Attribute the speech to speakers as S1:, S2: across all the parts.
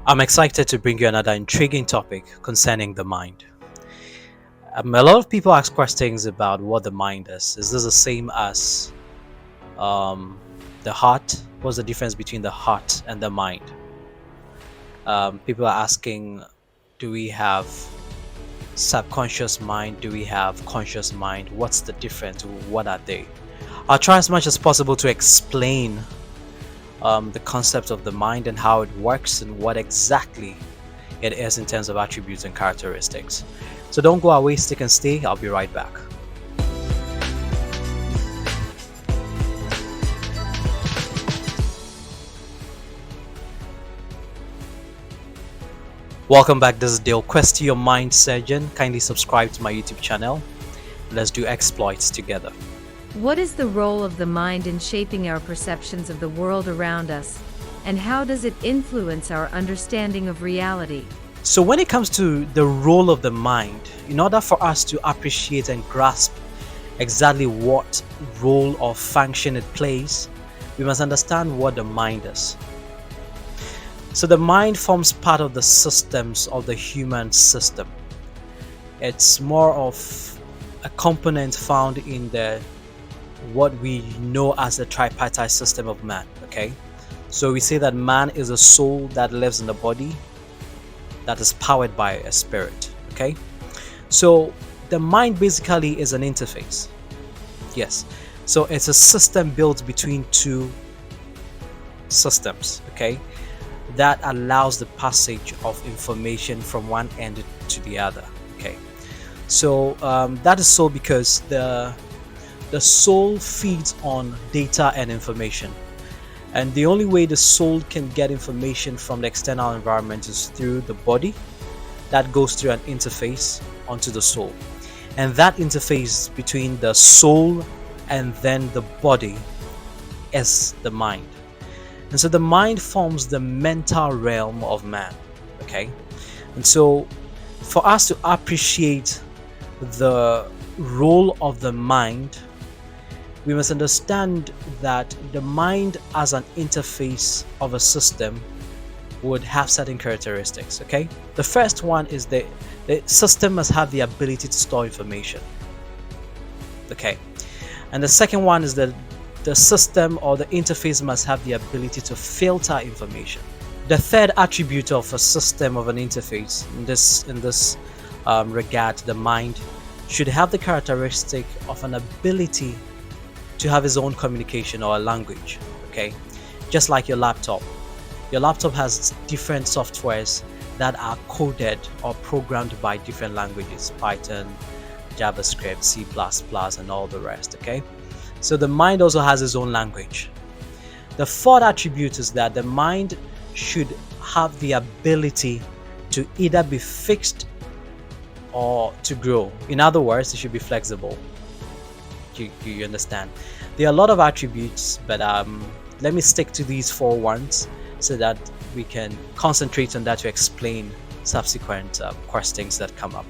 S1: I'm excited to bring you another intriguing topic concerning the mind. A lot of people ask questions about what the mind is. Is this the same as um, the heart? What's the difference between the heart and the mind? People are asking, do we have subconscious mind? Do we have conscious mind? What's the difference? What are they? I'll try as much as possible to explain the concept of the mind and how it works and what exactly it is in terms of attributes and characteristics. So don't go away, stick and stay. I'll be right back. Welcome back. This is Dale Quist, your MindSurgeon. Kindly subscribe to my YouTube channel. Let's do exploits together.
S2: What is the role of the mind in shaping our perceptions of the world around us, and how does it influence our understanding of reality?
S1: So when it comes to the role of the mind, in order for us to appreciate and grasp exactly what role or function it plays, we must understand what the mind is. So the mind forms part of the systems of the human system. It's more of a component found in what we know as the tripartite system of man. Okay, so we say that man is a soul that lives in the body that is powered by a spirit. Okay, so the mind basically is an interface. Yes, so it's a system built between two systems, okay, that allows the passage of information from one end to the other. Okay, so that is so because the soul feeds on data and information, and the only way the soul can get information from the external environment is through the body that goes through an interface onto the soul, and that interface between the soul and then the body is the mind. And so the mind forms the mental realm of man. Okay, and so for us to appreciate the role of the mind, we must understand that the mind as an interface of a system would have certain characteristics. Okay, the first one is the system must have the ability to store information. Okay, and the second one is that the system or the interface must have the ability to filter information. The third attribute of a system of an interface in this regard, the mind should have the characteristic of an ability to have its own communication or a language. Okay, just like your laptop has different softwares that are coded or programmed by different languages: Python, JavaScript, C++, and all the rest. Okay, so the mind also has its own language. The fourth attribute is that the mind should have the ability to either be fixed or to grow. In other words, it should be flexible. You understand? There are a lot of attributes, but let me stick to these four ones so that we can concentrate on that to explain subsequent questions that come up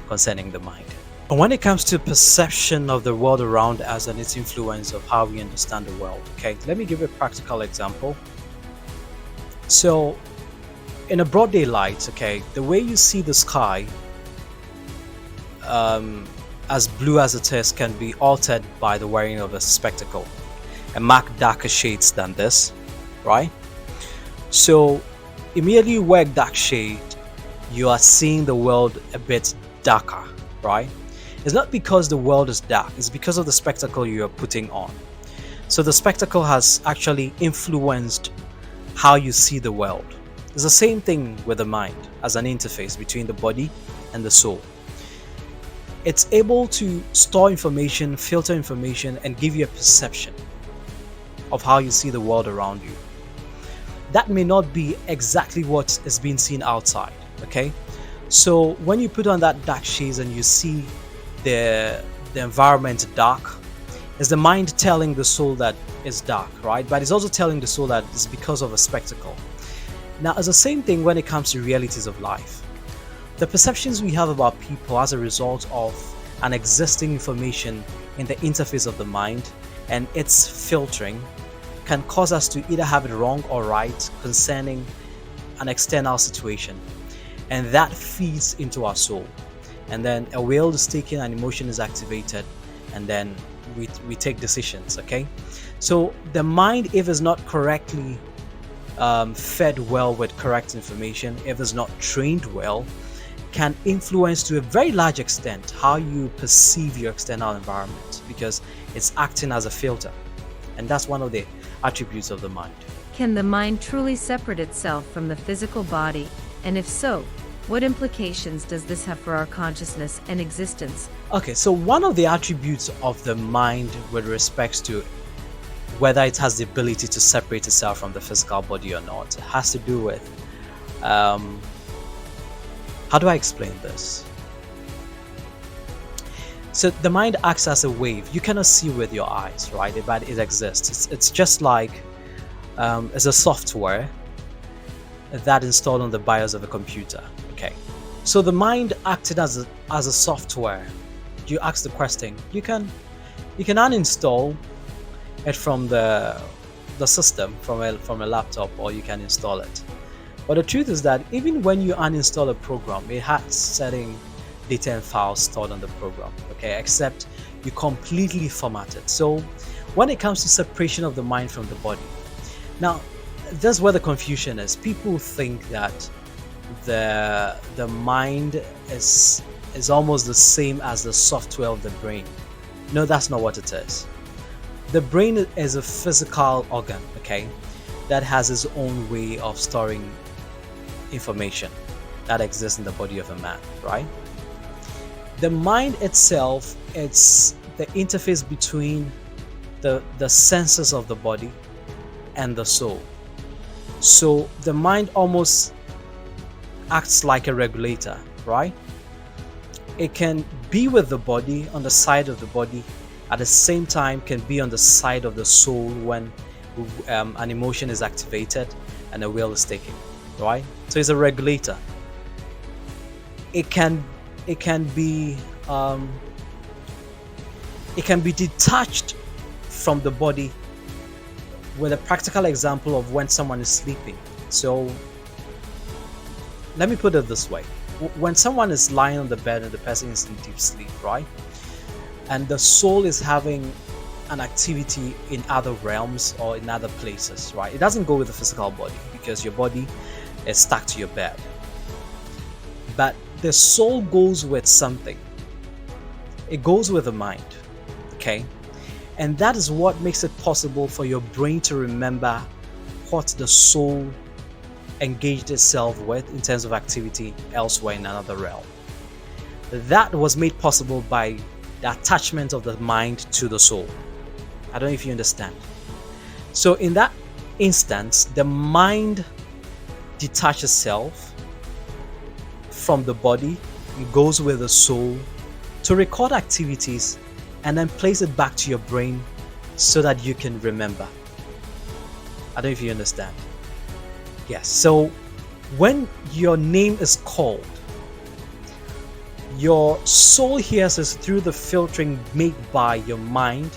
S1: concerning the mind. And when it comes to perception of the world around us and its influence of how we understand the world, okay, let me give you a practical example. So in a broad daylight, okay, the way you see the sky, as blue as it is, can be altered by the wearing of a spectacle and mark darker shades than this, right? So immediately you wear dark shade, you are seeing the world a bit darker, right? It's not because the world is dark, it's because of the spectacle you are putting on. So the spectacle has actually influenced how you see the world. It's the same thing with the mind as an interface between the body and the soul. It's able to store information, filter information, and give you a perception of how you see the world around you. That may not be exactly what is being seen outside, okay? So when you put on that dark shades and you see the environment dark, it's the mind telling the soul that it's dark, right? But it's also telling the soul that it's because of a spectacle. Now, it's the same thing when it comes to realities of life. The perceptions we have about people as a result of an existing information in the interface of the mind and its filtering can cause us to either have it wrong or right concerning an external situation, and that feeds into our soul, and then a will is taken and emotion is activated, and then we take decisions. Okay, so the mind, if it's not correctly fed well with correct information, if it's not trained well, can influence to a very large extent how you perceive your external environment, because it's acting as a filter, and that's one of the attributes of the mind.
S2: Can the mind truly separate itself from the physical body? And if so, what implications does this have for our consciousness and existence?
S1: Okay, so one of the attributes of the mind with respects to whether it has the ability to separate itself from the physical body or not has to do with how do I explain this? So the mind acts as a wave. You cannot see with your eyes, right? But it exists. It's just like it's a software that installed on the BIOS of a computer. Okay, so the mind acted as a software. You ask the question. You can uninstall it from the system, from a laptop, or you can install it. But the truth is that even when you uninstall a program, it has certain data and files stored on the program, okay, except you completely format it. So when it comes to separation of the mind from the body, now that's where the confusion is. People think that the mind is almost the same as the software of the brain. No, that's not what it is. The brain is a physical organ, okay, that has its own way of storing information that exists in the body of a man, right? The mind itself, it's the interface between the senses of the body and the soul. So the mind almost acts like a regulator, right? It can be with the body, on the side of the body, at the same time can be on the side of the soul when an emotion is activated and a will is taken, right? So it's a regulator. It can be detached from the body, with a practical example of when someone is sleeping. So let me put it this way. When someone is lying on the bed and the person is in deep sleep, right? And the soul is having an activity in other realms or in other places, right? It doesn't go with the physical body because your body is stuck to your bed. But the soul goes with something. It goes with the mind, okay? And that is what makes it possible for your brain to remember what the soul engaged itself with in terms of activity elsewhere in another realm. That was made possible by the attachment of the mind to the soul. I don't know if you understand. So in that instance, the mind detaches itself from the body and goes with the soul to record activities and then place it back to your brain so that you can remember. I don't know if you understand. Yes, so when your name is called, your soul hears it through the filtering made by your mind,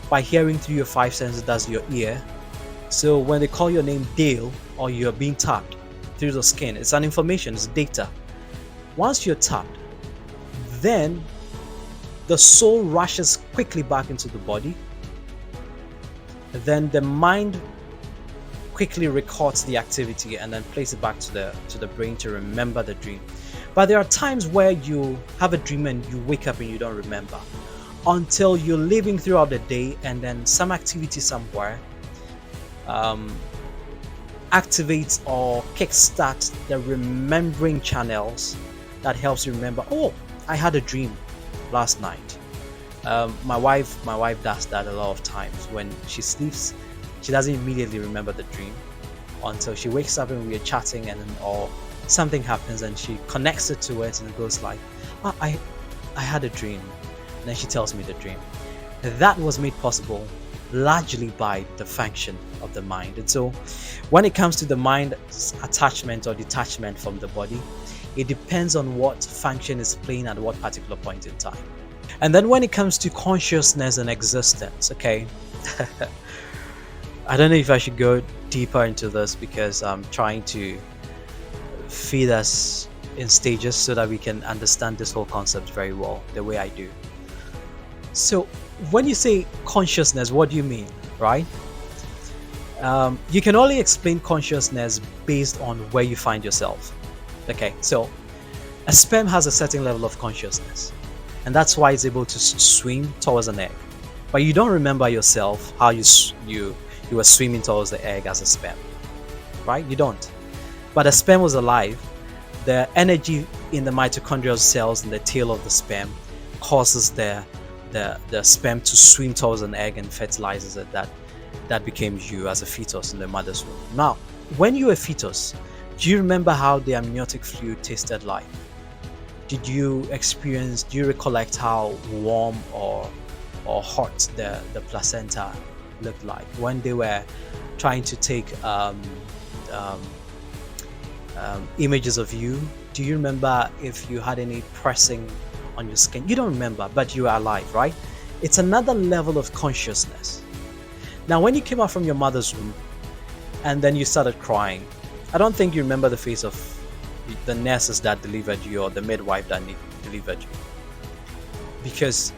S1: by hearing through your five senses, that's your ear. So when they call your name Dale, or you're being tapped through the skin, it's an information, it's data. Once you're tapped, then the soul rushes quickly back into the body. Then the mind quickly records the activity and then places it back to the brain to remember the dream. But there are times where you have a dream and you wake up and you don't remember until you're living throughout the day, and then some activity somewhere activates or kickstarts the remembering channels that helps you remember, oh, I had a dream last night. My wife does that a lot of times. When she sleeps, she doesn't immediately remember the dream until she wakes up and we're chatting, and then or something happens and she connects it to it and it goes like, oh, I had a dream, and then she tells me the dream. That was made possible largely by the function of the mind. And so when it comes to the mind's attachment or detachment from the body, it depends on what function is playing at what particular point in time. And then when it comes to consciousness and existence, okay, I don't know if I should go deeper into this because I'm trying to feed us in stages so that we can understand this whole concept very well, the way I do. So when you say consciousness, what do you mean, right? You can only explain consciousness based on where you find yourself. Okay, so a sperm has a certain level of consciousness, and that's why it's able to swim towards an egg. But you don't remember yourself how you were swimming towards the egg as a sperm, right? You don't. But the sperm was alive. The energy in the mitochondrial cells in the tail of the sperm causes the sperm to swim towards an egg and fertilizes it. That became you as a fetus in the mother's womb. Now, when you were a fetus, do you remember how the amniotic fluid tasted like? Do you recollect how warm or hot the placenta looked like when they were trying to take images of you? Do you remember if you had any pressing on your skin? You don't remember, but you are alive, right? It's another level of consciousness. Now, when you came out from your mother's womb and then you started crying, I don't think you remember the face of the nurses that delivered you or the midwife that delivered you, because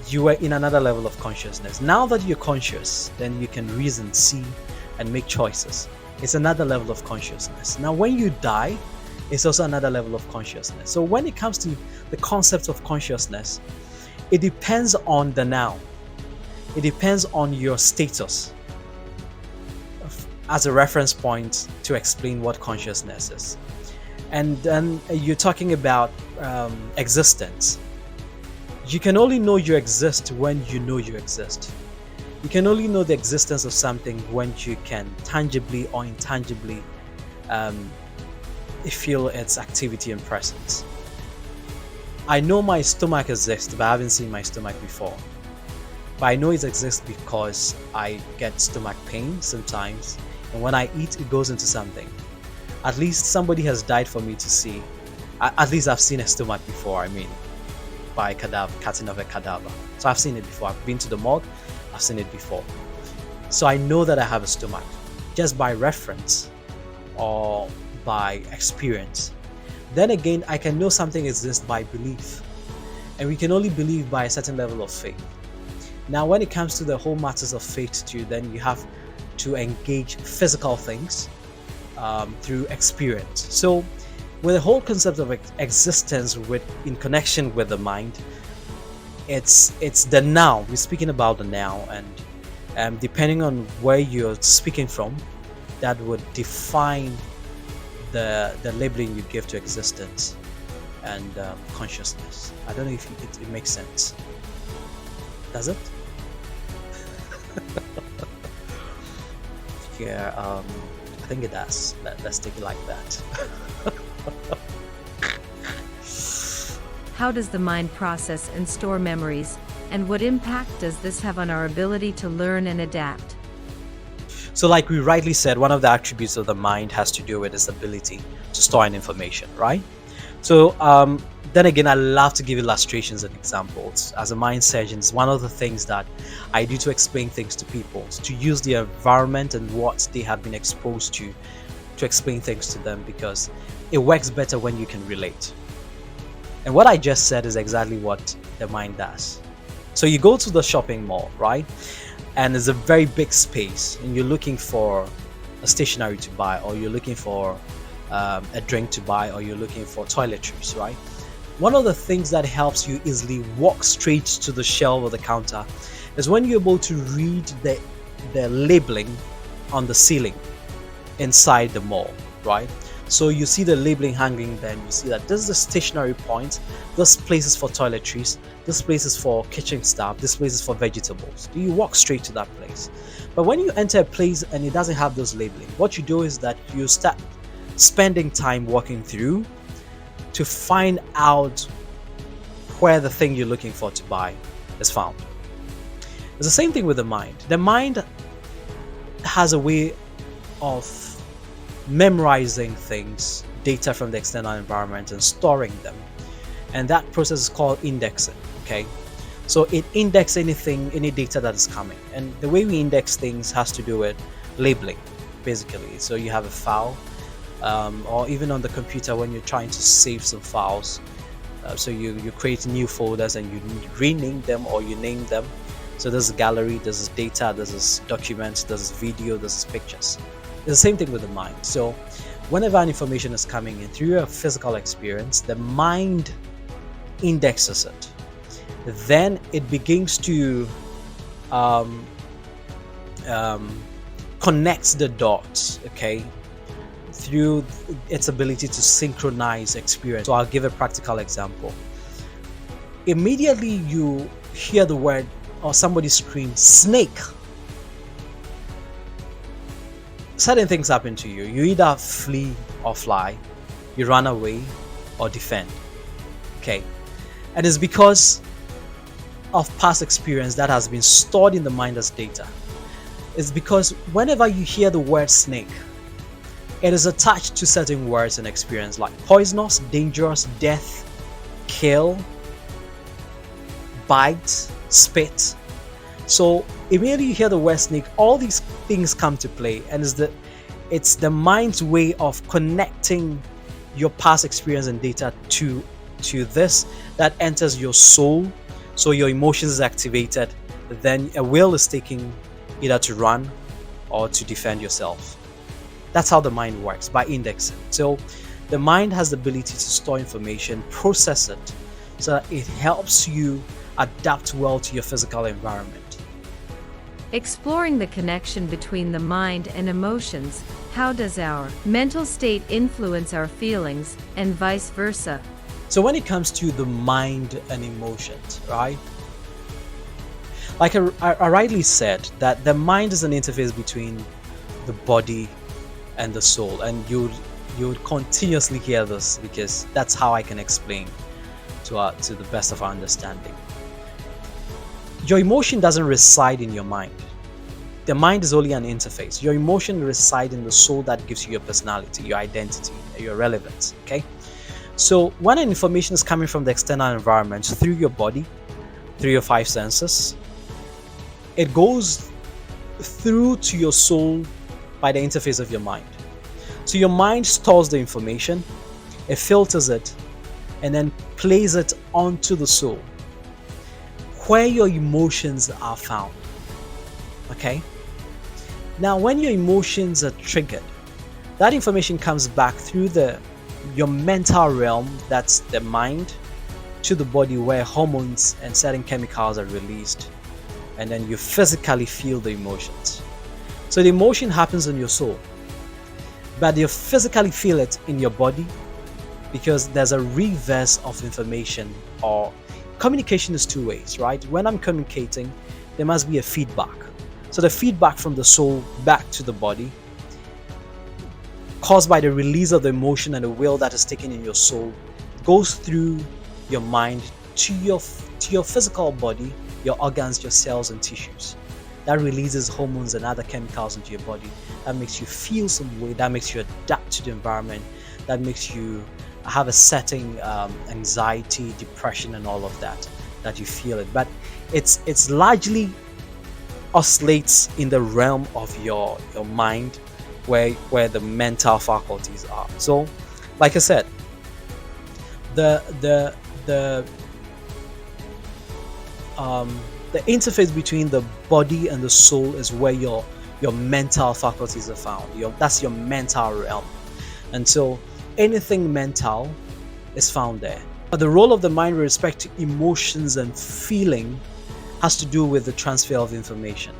S1: you were in another level of consciousness. Now that you're conscious, then you can reason, see, and make choices. It's another level of consciousness. Now, when you die, it's also another level of consciousness. So when it comes to the concept of consciousness, it depends on the now. It depends on your status as a reference point to explain what consciousness is. And then you're talking about existence. You can only know you exist when you know you exist. You can only know the existence of something when you can tangibly or intangibly feel its activity and presence. I know my stomach exists, but I haven't seen my stomach before. But I know it exists because I get stomach pain sometimes, and when I eat, it goes into something. At least somebody has died for me to see. At least I've seen a stomach before, by a cadaver, cutting of a cadaver. So I've seen it before. I've been to the morgue, I've seen it before. So I know that I have a stomach, just by reference or by experience. Then again, I can know something exists by belief. And we can only believe by a certain level of faith. Now, when it comes to the whole matters of faith too, then you have to engage physical things through experience. So with the whole concept of existence in connection with the mind, it's the now. We're speaking about the now, and depending on where you're speaking from, that would define the labeling you give to existence and consciousness. I don't know if it makes sense. Does it? Yeah, I think it does. Let's take it like that.
S2: How does the mind process and store memories, and what impact does this have on our ability to learn and adapt?
S1: So like we rightly said, one of the attributes of the mind has to do with its ability to store an information, right? So then again, I love to give illustrations and examples. As a mind surgeon, it's one of the things that I do to explain things to people, to use the environment and what they have been exposed to explain things to them, because it works better when you can relate. And what I just said is exactly what the mind does. So you go to the shopping mall, right? And it's a very big space, and you're looking for a stationery to buy, or you're looking for a drink to buy, or you're looking for toiletries, right? One of the things that helps you easily walk straight to the shelf or the counter is when you're able to read the labeling on the ceiling inside the mall, right? So you see the labeling hanging there, and you see that this is the stationary point, this place is for toiletries, this place is for kitchen stuff, this place is for vegetables. You walk straight to that place. But when you enter a place and it doesn't have those labeling, what you do is that you start spending time walking through to find out where the thing you're looking for to buy is found. It's the same thing with the mind. The mind has a way of memorizing things, data from the external environment, and storing them. And that process is called indexing, okay? So it indexes any data that is coming. And the way we index things has to do with labeling, basically. So you have a file, or even on the computer when you're trying to save some files. So you create new folders and you rename them or you name them. So there's a gallery, there's data, there's documents, there's video, there's pictures. It's the same thing with the mind. So whenever an information is coming in through your physical experience, the mind indexes it. Then it begins to connect the dots, okay, through its ability to synchronize experience. So I'll give a practical example. Immediately you hear the word or somebody scream snake, certain things happen to you. You either flee or fly, you run away or defend. Okay, and it's because of past experience that has been stored in the mind as data. It's because whenever you hear the word snake, it is attached to certain words and experience like poisonous, dangerous, death, kill, bite, spit. So immediately you hear the word snake, all these things come to play, and it's the mind's way of connecting your past experience and data to this that enters your soul. So your emotions is activated, then a will is taken either to run or to defend yourself. That's how the mind works, by indexing. So the mind has the ability to store information, process it, so that it helps you adapt well to your physical environment.
S2: Exploring the connection between the mind and emotions, how does our mental state influence our feelings, and vice versa?
S1: So when it comes to the mind and emotions, right? Like I rightly said, that the mind is an interface between the body and the soul, and you would continuously hear this because that's how I can explain to the best of our understanding. Your emotion doesn't reside in your mind. The mind is only an interface. Your emotion resides in the soul that gives you your personality, your identity, your relevance. Okay. So when an information is coming from the external environment through your body, through your five senses, it goes through to your soul by the interface of your mind. So your mind stores the information, it filters it, and then plays it onto the soul, where your emotions are found. Okay? Now, when your emotions are triggered, that information comes back through your mental realm, that's the mind, to the body where hormones and certain chemicals are released, and then you physically feel the emotions. So the emotion happens in your soul, but you physically feel it in your body because there's a reverse of information, or communication is two ways, right? When I'm communicating, there must be a feedback. So the feedback from the soul back to the body, caused by the release of the emotion and the will that is taken in your soul, goes through your mind to your physical body, your organs, your cells and tissues. That releases hormones and other chemicals into your body. That makes you feel some way, that makes you adapt to the environment, that makes you have a certain anxiety, depression and all of that you feel it. But it's largely oscillates in the realm of your mind, where the mental faculties are. So like I said, the interface between the body and the soul is where your mental faculties are found. That's your mental realm. And so anything mental is found there. But the role of the mind with respect to emotions and feeling has to do with the transfer of information,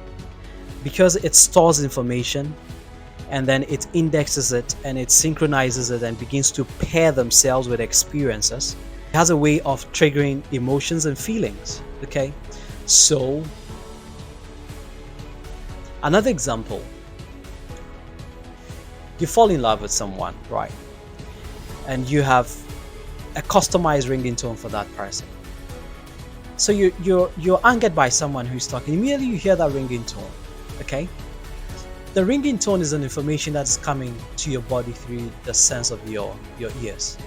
S1: because it stores information and then it indexes it and it synchronizes it and begins to pair themselves with experiences. It has a way of triggering emotions and feelings. Okay, so another example, you fall in love with someone, right? And you have a customized ringing tone for that person. So you're angered by someone who's talking. Immediately you hear that ringing tone. Okay, the ringing tone is an information that's coming to your body through the sense of your ears.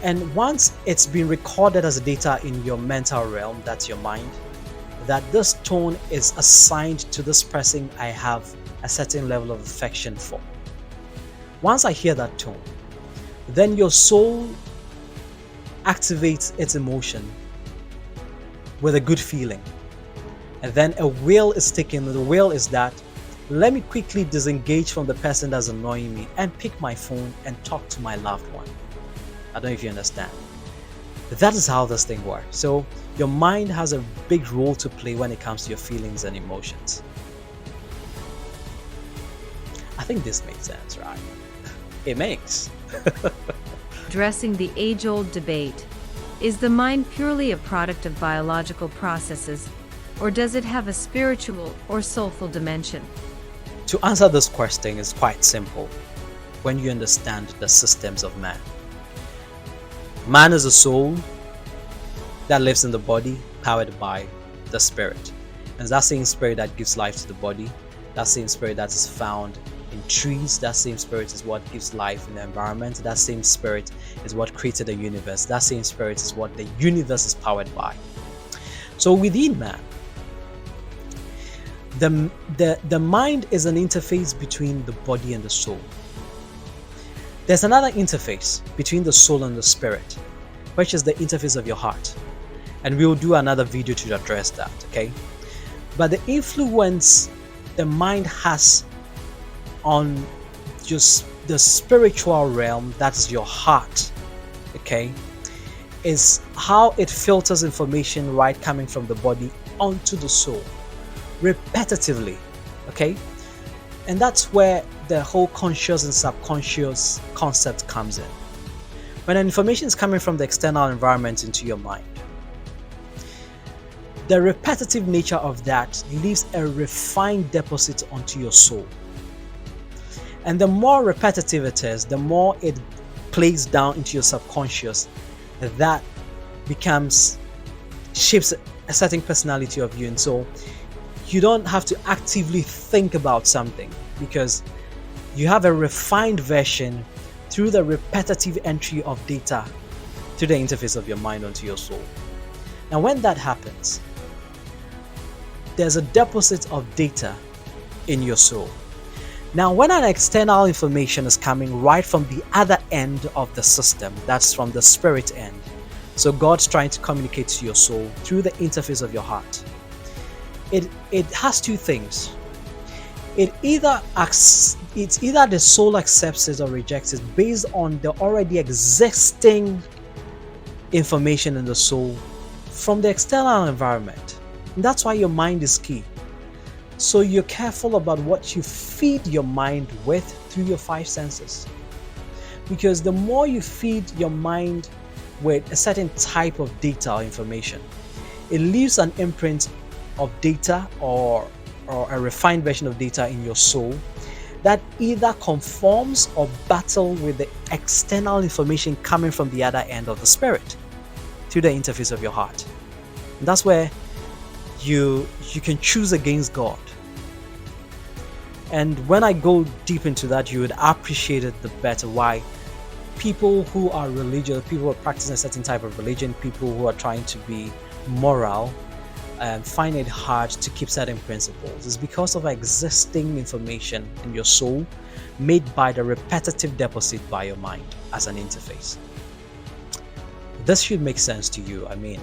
S1: And once it's been recorded as data in your mental realm, that's your mind, that this tone is assigned to this person I have a certain level of affection for. Once I hear that tone, then your soul activates its emotion with a good feeling. And then a will is taken. The will is that, let me quickly disengage from the person that's annoying me and pick my phone and talk to my loved one. I don't know if you understand. That is how this thing works. So your mind has a big role to play when it comes to your feelings and emotions. I think this makes sense, right? It makes.
S2: Addressing the age-old debate, is the mind purely a product of biological processes, or does it have a spiritual or soulful dimension?
S1: To answer this question is quite simple when you understand the systems of man. Man is a soul that lives in the body, powered by the spirit. And that same spirit that gives life to the body, that same spirit that is found in trees, that same spirit is what gives life in the environment, that same spirit is what created the universe, that same spirit is what the universe is powered by. So within man, the mind is an interface between the body and the soul. There's another interface between the soul and the spirit, which is the interface of your heart. And we'll do another video to address that, okay? But the influence the mind has on just the spiritual realm, that is your heart, okay, is how it filters information right coming from the body onto the soul repetitively, okay? And that's where the whole conscious and subconscious concept comes in. When information is coming from the external environment into your mind, the repetitive nature of that leaves a refined deposit onto your soul. And the more repetitive it is, the more it plays down into your subconscious, that shapes a certain personality of you. And so you don't have to actively think about something, because you have a refined version through the repetitive entry of data through the interface of your mind onto your soul. Now when that happens, there's a deposit of data in your soul. Now when an external information is coming right from the other end of the system, that's from the spirit end, so God's trying to communicate to your soul through the interface of your heart, it has two things. It's either the soul accepts it or rejects it based on the already existing information in the soul from the external environment. And that's why your mind is key. So you're careful about what you feed your mind with through your five senses. Because the more you feed your mind with a certain type of data or information, it leaves an imprint of data or a refined version of data in your soul that either conforms or battle with the external information coming from the other end of the spirit through the interface of your heart. And that's where you can choose against God. And when I go deep into that, you would appreciate it the better why people who are religious, people who are practicing a certain type of religion, people who are trying to be moral, find it hard to keep certain principles. It's because of existing information in your soul made by the repetitive deposit by your mind as an interface. This should make sense to you. I mean,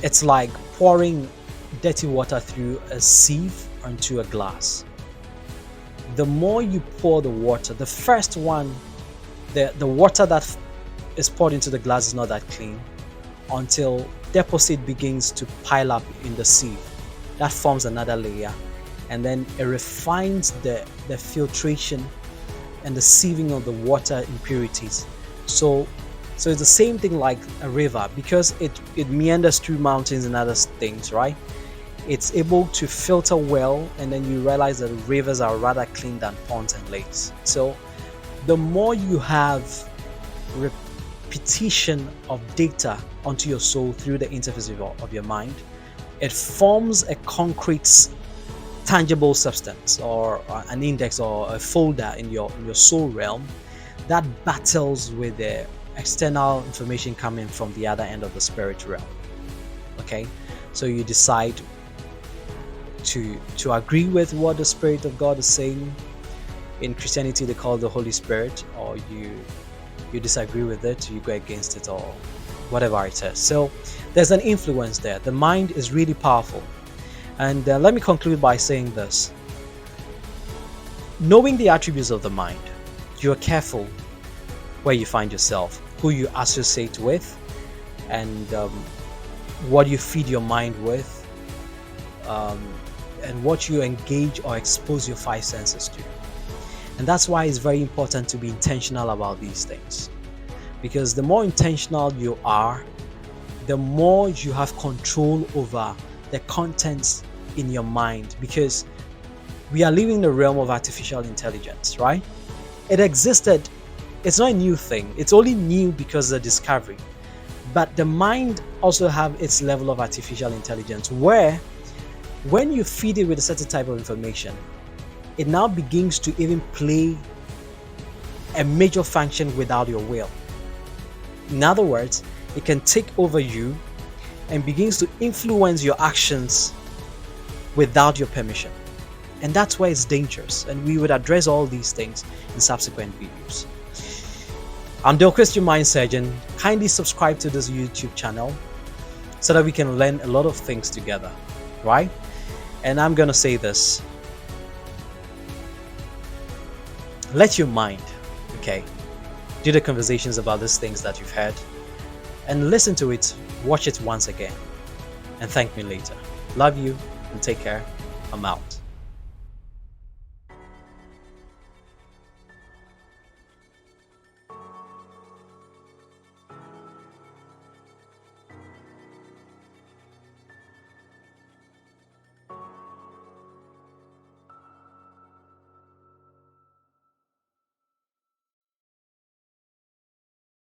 S1: it's like pouring dirty water through a sieve onto a glass. The more you pour the water, the first one, the water that is poured into the glass is not that clean until deposit begins to pile up in the sieve. That forms another layer, and then it refines the filtration and the sieving of the water impurities. So it's the same thing like a river, because it meanders through mountains and other things, right? It's able to filter well, and then you realize that rivers are rather clean than ponds and lakes. So the more you have repetition of data onto your soul through the interface of your mind, it forms a concrete, tangible substance, or an index or a folder in your soul realm that battles with the external information coming from the other end of the spirit realm. Okay, so you decide to agree with what the Spirit of God is saying. In Christianity, they call it the Holy Spirit, or you disagree with it, you go against it, or whatever it is. So there's an influence there. The mind is really powerful. And let me conclude by saying this. Knowing the attributes of the mind, you're careful where you find yourself, who you associate with, and what you feed your mind with, and what you engage or expose your five senses to. And that's why it's very important to be intentional about these things. Because the more intentional you are, the more you have control over the contents in your mind. Because we are living in the realm of artificial intelligence, right? It existed. It's not a new thing. It's only new because of the discovery. But the mind also have its level of artificial intelligence, where when you feed it with a certain type of information, it now begins to even play a major function without your will. In other words, it can take over you and begins to influence your actions without your permission. And that's why it's dangerous. And we would address all these things in subsequent videos. I'm the Quist, your MindSurgeon. Kindly subscribe to this YouTube channel so that we can learn a lot of things together, right? And I'm gonna say this. Let your mind, okay, do the conversations about these things that you've heard, and listen to it, watch it once again, and thank me later. Love you and take care. I'm out.